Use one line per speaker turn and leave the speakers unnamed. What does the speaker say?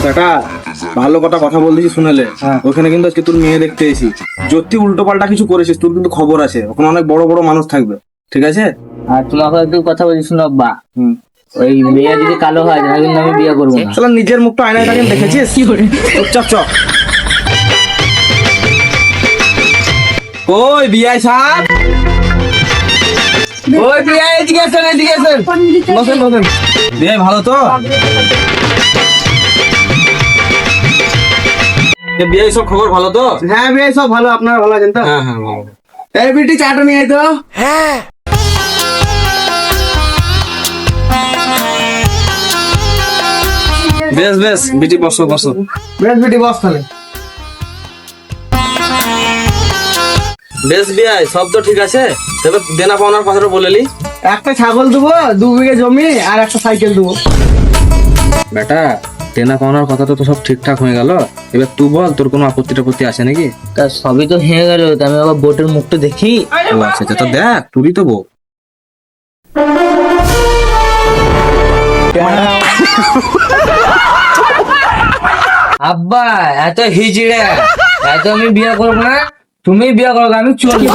বেটা ভালো কথা বলতেছি শুনেলে। ওখানে কিন্তু আজকে তোর মেয়ে দেখতে এসি, যদি উল্টো পাল্টা কিছু করেছিস তোর কিন্তু খবর আছে, ওখানে অনেক বড় বড় মানুষ থাকবে, ঠিক আছে?
আর তোমাকে একটু কথা বলছি শুনো আব্বা, ওই মেয়ে যদি কালো হয় তাহলে কিন্তু আমি বিয়ে করবো না।
শালা নিজের মুখটা আয়নায় তাকিয়ে দেখেছিস? কি করে চুপচাপ চ। ওই বিআই সাহেব, ওই বিআই এদিকে আসেন, এদিকে আসেন, বসেন বসেন। বিআই ভালো তো? বিআই সব খবর ভালো তো?
হ্যাঁ ভাই সব ভালো, আপনারা ভালো আছেন তো?
হ্যাঁ হ্যাঁ ভালো।
এই বিটি চাটা নিয়ে আয় তো।
বেশ বেশ বিটি বসো বসো।
বেশ বিটি বস তাহলে।
বেশ বিআই সব তো ঠিক আছে, তবে দেনা পাওনার কথাটা বলেলি।
একটা ছাগল দেবো, 2 বিঘে জমি আর একটা সাইকেল দেবো।
বেটা দেনা পাওনার কথা তো সব ঠিকঠাক হয়ে গেল, এবার তুই বল তোর কোনো আপত্তি টাপত্তি আছে নাকি?
তা সবই তো হয়ে গেল, তা আমি আবার বোটের মুখটা দেখি।
ও আচ্ছা আচ্ছা, তো দেখ তুই তো বউ।
আব্বা এত হিজড়ে, এত আমি বিয়ে করবো না, তুমি বিয়ে করবো, আমি চলবো।